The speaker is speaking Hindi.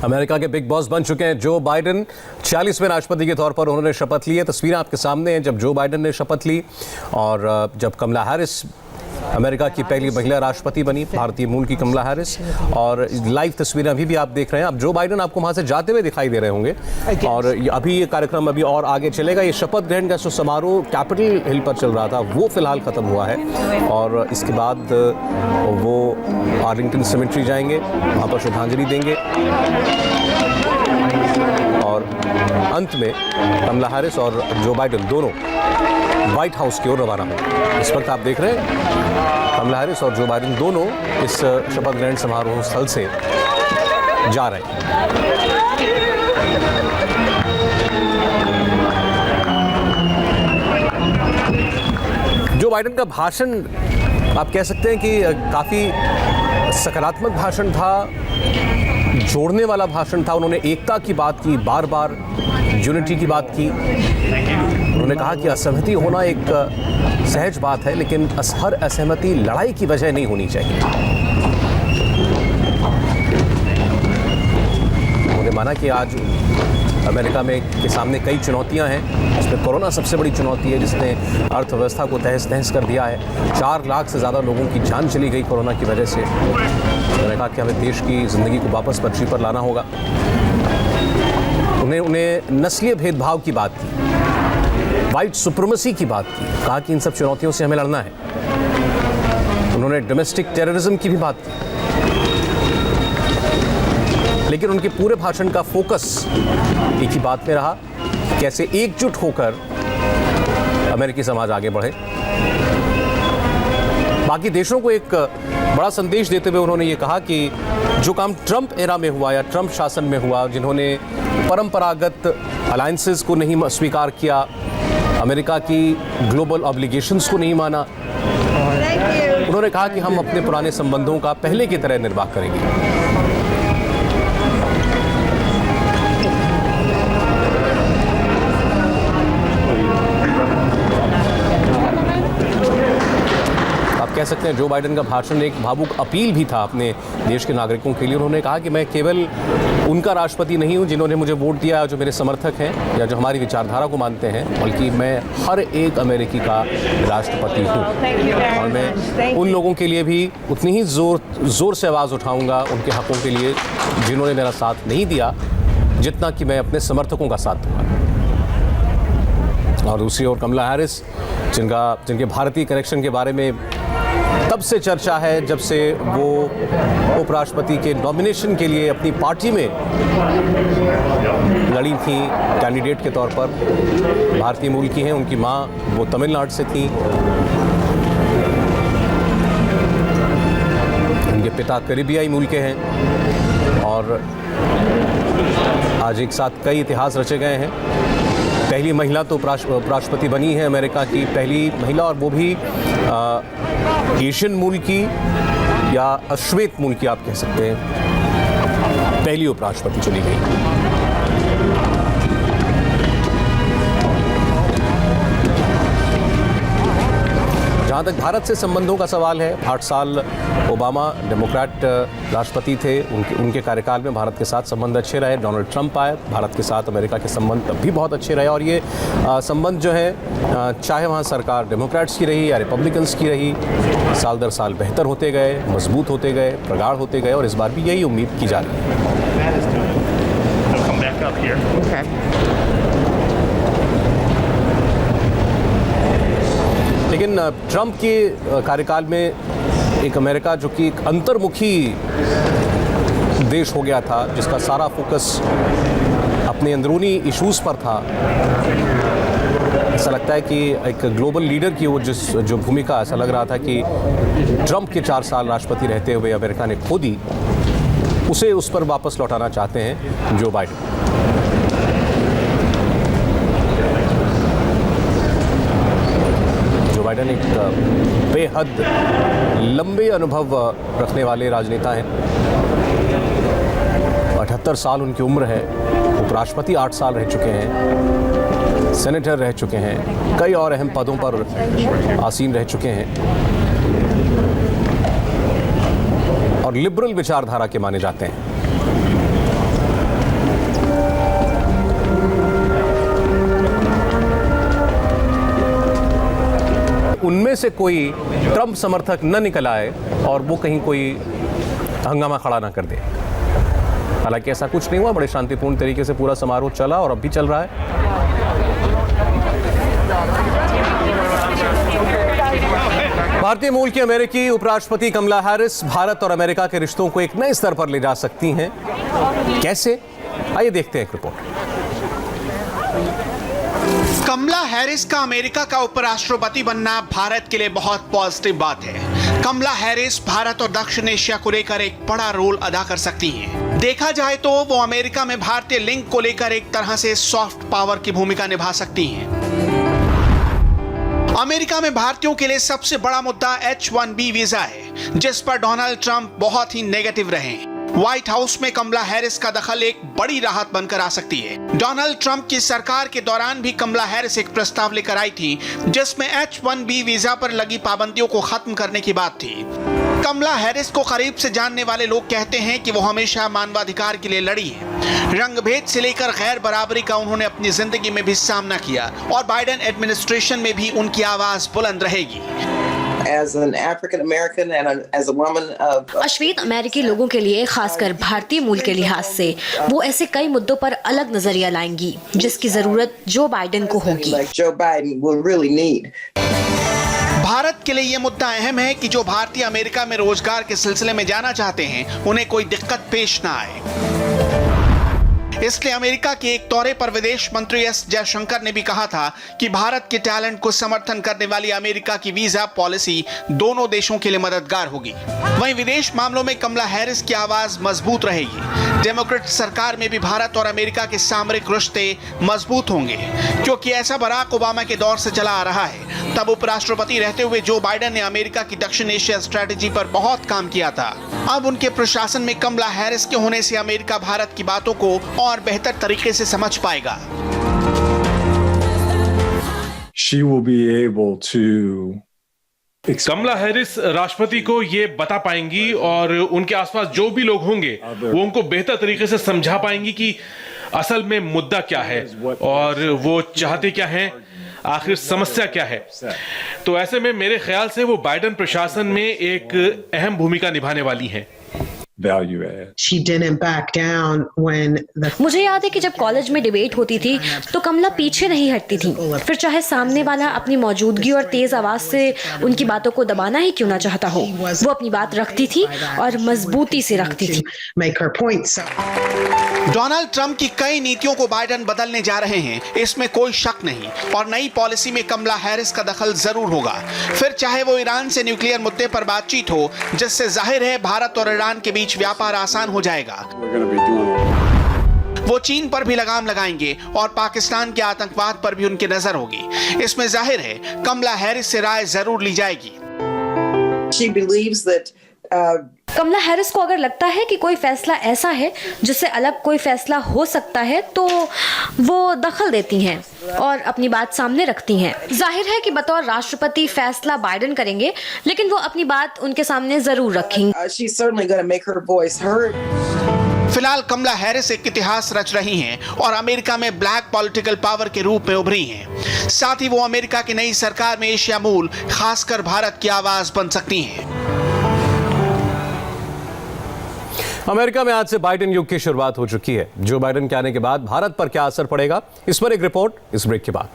अमेरिका के बिग बॉस बन चुके हैं जो बाइडेन। 40वें राष्ट्रपति के तौर पर उन्होंने शपथ ली है। तस्वीरें आपके सामने हैं जब जो बाइडेन ने शपथ ली और जब कमला हैरिस अमेरिका की पहली महिला राष्ट्रपति बनी, भारतीय मूल की कमला हैरिस। और लाइव तस्वीरें अभी भी आप देख रहे हैं। अब जो बाइडेन आपको वहां से जाते हुए दिखाई दे रहे होंगे और अभी ये कार्यक्रम अभी और आगे चलेगा। ये शपथ ग्रहण का जो समारोह कैपिटल हिल पर चल रहा था वो फिलहाल ख़त्म हुआ है और इसके बाद वो आर्लिंगटन सेमेट्री जाएंगे, वहाँ पर श्रद्धांजलि देंगे और अंत में कमला हैरिस और जो बाइडेन दोनों व्हाइट हाउस की ओर रवाना होंगे। इस वक्त आप देख रहे हैं कमला हैरिस और जो बाइडेन दोनों इस शपथ ग्रहण समारोह स्थल से जा रहे हैं। जो बाइडेन का भाषण आप कह सकते हैं कि काफ़ी सकारात्मक भाषण था, जोड़ने वाला भाषण था। उन्होंने एकता की बात की, बार बार यूनिटी की बात की। उन्होंने कहा कि असहमति होना एक सहज बात है, लेकिन हर असहमति लड़ाई की वजह नहीं होनी चाहिए। उन्होंने माना कि आज अमेरिका में के सामने कई चुनौतियां हैं, इसमें कोरोना सबसे बड़ी चुनौती है जिसने अर्थव्यवस्था को तहस नहस कर दिया है। 4 लाख से ज़्यादा लोगों की जान चली गई कोरोना की वजह से। उन्होंने कहा कि हमें देश की ज़िंदगी को वापस पटरी पर लाना होगा। उन्हें नस्लीय भेदभाव की बात की, वाइट सुप्रीमेसी की बात की, कहा कि इन सब चुनौतियों से हमें लड़ना है। उन्होंने डोमेस्टिक टेररिज्म की भी बात की, लेकिन उनके पूरे भाषण का फोकस एक ही बात में रहा, कैसे एकजुट होकर अमेरिकी समाज आगे बढ़े। बाकी देशों को एक बड़ा संदेश देते हुए उन्होंने ये कहा कि जो काम ट्रंप एरा में हुआ या ट्रंप शासन में हुआ, जिन्होंने परंपरागत अलायंसेस को नहीं स्वीकार किया, अमेरिका की ग्लोबल ऑब्लिगेशंस को नहीं माना, उन्होंने कहा कि हम अपने पुराने संबंधों का पहले की तरह निर्वाह करेंगे। कह सकते हैं जो बाइडेन का भाषण एक भावुक अपील भी था अपने देश के नागरिकों के लिए। उन्होंने कहा कि मैं केवल उनका राष्ट्रपति नहीं हूं जिन्होंने मुझे वोट दिया, जो मेरे समर्थक हैं या जो हमारी विचारधारा को मानते हैं, बल्कि मैं हर एक अमेरिकी का राष्ट्रपति हूं। और मैं उन लोगों के लिए भी उतनी ही जोर से आवाज़ उठाऊंगा उनके हकों के लिए जिन्होंने मेरा साथ नहीं दिया, जितना कि मैं अपने समर्थकों का साथ दूंगा। और दूसरी ओर कमला हैरिस, जिनके भारतीय कनेक्शन के बारे में तब से चर्चा है जब से वो उपराष्ट्रपति के नॉमिनेशन के लिए अपनी पार्टी में लड़ी थी कैंडिडेट के तौर पर। भारतीय मूल की हैं, उनकी माँ वो तमिलनाडु से थी, उनके पिता करीबियाई मूल के हैं और आज एक साथ कई इतिहास रचे गए हैं। पहली महिला तो उपराष्ट्रपति बनी है अमेरिका की, पहली महिला, और वो भी एशियन मूल की या अश्वेत मूल की आप कह सकते हैं, पहली उपराष्ट्रपति चुनी गई। जहाँ तक भारत से संबंधों का सवाल है, 8 साल ओबामा डेमोक्रेट राष्ट्रपति थे, उनके कार्यकाल में भारत के साथ संबंध अच्छे रहे। डोनाल्ड ट्रंप आए, भारत के साथ अमेरिका के संबंध तब भी बहुत अच्छे रहे और ये संबंध जो है चाहे वहाँ सरकार डेमोक्रेट्स की रही या रिपब्लिकन्स की रही, साल दर साल बेहतर होते गए, मजबूत होते गए, प्रगाढ़ होते गए और इस बार भी यही उम्मीद की जा रही है। लेकिन ट्रंप के कार्यकाल में एक अमेरिका जो कि एक अंतर्मुखी देश हो गया था, जिसका सारा फोकस अपने अंदरूनी इश्यूज पर था, ऐसा लगता है कि एक ग्लोबल लीडर की वो जो भूमिका, ऐसा लग रहा था कि ट्रंप के 4 साल राष्ट्रपति रहते हुए अमेरिका ने खो दी, उसे उस पर वापस लौटाना चाहते हैं जो बाइडेन। बाइडेन एक बेहद लंबे अनुभव रखने वाले राजनेता हैं। 78 साल उनकी उम्र है, उपराष्ट्रपति 8 साल रह चुके हैं, सेनेटर रह चुके हैं, कई और अहम पदों पर आसीन रह चुके हैं और लिबरल विचारधारा के माने जाते हैं। उनमें से कोई ट्रंप समर्थक न निकल आए और वो कहीं कोई हंगामा खड़ा ना कर दे। हालांकि ऐसा कुछ नहीं हुआ, बड़े शांतिपूर्ण तरीके से पूरा समारोह चला और अब भी चल रहा है। भारतीय मूल की अमेरिकी उपराष्ट्रपति कमला हैरिस भारत और अमेरिका के रिश्तों को एक नए स्तर पर ले जा सकती हैं। कैसे? आइए देखते हैं एक रिपोर्ट। कमला हैरिस का अमेरिका का उपराष्ट्रपति बनना भारत के लिए बहुत पॉजिटिव बात है। कमला हैरिस भारत और दक्षिण एशिया को लेकर एक बड़ा रोल अदा कर सकती हैं। देखा जाए तो वो अमेरिका में भारतीय लिंक को लेकर एक तरह से सॉफ्ट पावर की भूमिका निभा सकती हैं। अमेरिका में भारतीयों के लिए सबसे बड़ा मुद्दा H-1B वीजा है, जिस पर डोनाल्ड ट्रंप बहुत ही नेगेटिव रहे। व्हाइट हाउस में कमला हैरिस का दखल एक बड़ी राहत बनकर आ सकती है। डोनाल्ड ट्रंप की सरकार के दौरान भी कमला हैरिस एक प्रस्ताव लेकर आई थी, जिसमें H-1B वीजा पर लगी पाबंदियों को खत्म करने की बात थी। कमला हैरिस को करीब से जानने वाले लोग कहते हैं कि वो हमेशा मानवाधिकार के लिए लड़ी है। रंगभेद से लेकर गैर बराबरी का उन्होंने अपनी जिंदगी में भी सामना किया और बाइडेन एडमिनिस्ट्रेशन में भी उनकी आवाज बुलंद रहेगी। अश्वेत अमेरिकी लोगों के लिए, खासकर भारतीय मूल के लिहाज से, वो ऐसे कई मुद्दों पर अलग नजरिया लाएंगी जिसकी जरूरत जो बाइडेन को होगी। भारत के लिए यह मुद्दा अहम है कि जो भारतीय अमेरिका में रोजगार के सिलसिले में जाना चाहते हैं, उन्हें कोई दिक्कत पेश ना आए। इसलिए अमेरिका के एक दौरे पर विदेश मंत्री एस जयशंकर ने भी कहा था कि भारत के टैलेंट को समर्थन करने वाली अमेरिका की वीजा पॉलिसी दोनों देशों के लिए मददगार होगी। वहीं विदेश मामलों में कमला हैरिस की आवाज मजबूत रहेगी। डेमोक्रेट सरकार में भी भारत और अमेरिका के सामरिक रिश्ते मजबूत होंगे, क्योंकि ऐसा बराक ओबामा के दौर से चला आ रहा है। तब उपराष्ट्रपति रहते हुए जो बाइडेन ने अमेरिका की दक्षिण एशिया स्ट्रेटेजी पर बहुत काम किया था। अब उनके प्रशासन में कमला हैरिस के होने से अमेरिका भारत की बातों को और बेहतर तरीके से समझ पाएगा। She will be able to Kamala Harris राष्ट्रपति को ये बता पाएंगी और उनके आसपास जो भी लोग होंगे वो उनको बेहतर तरीके से समझा पाएंगी कि असल में मुद्दा क्या है और वो चाहते क्या हैं, आखिर समस्या क्या है। तो ऐसे में मेरे ख्याल से वो बाइडेन प्रशासन में एक अहम भूमिका निभाने वाली हैं। मुझे याद है कि जब कॉलेज में डिबेट होती थी तो कमला पीछे नहीं हटती थी, फिर चाहे सामने वाला अपनी मौजूदगी और तेज आवाज से उनकी बातों को दबाना ही क्यों ना चाहता हो, वो अपनी बात रखती थी और मजबूती से रखती थी। डोनाल्ड ट्रंप की कई नीतियों को बाइडेन बदलने जा रहे हैं, इसमें कोई शक नहीं, और नई पॉलिसी में कमला हैरिस का दखल जरूर होगा। फिर चाहे वो ईरान से न्यूक्लियर मुद्दे पर बातचीत हो, जिससे जाहिर है भारत और ईरान के बीच व्यापार आसान हो जाएगा। वो चीन पर भी लगाम लगाएंगे और पाकिस्तान के आतंकवाद पर भी उनकी नजर होगी। इसमें जाहिर है कमला हैरिस से राय जरूर ली जाएगी। कमला हैरिस को अगर लगता है कि कोई फैसला ऐसा है जिससे अलग कोई फैसला हो सकता है, तो वो दखल देती हैं और अपनी बात सामने रखती हैं। जाहिर है कि बतौर राष्ट्रपति फैसला बाइडेन करेंगे, लेकिन वो अपनी बात उनके सामने जरूर रखेंगी। फिलहाल कमला हैरिस एक इतिहास रच रही हैं और अमेरिका में ब्लैक पॉलिटिकल पावर के रूप में उभरी हैं। साथ ही वो अमेरिका की नई सरकार में एशिया मूल, खासकर भारत की आवाज बन सकती हैं। अमेरिका में आज से बाइडेन युग की शुरुआत हो चुकी है। जो बाइडेन के आने के बाद भारत पर क्या असर पड़ेगा, इस पर एक रिपोर्ट इस ब्रेक के बाद।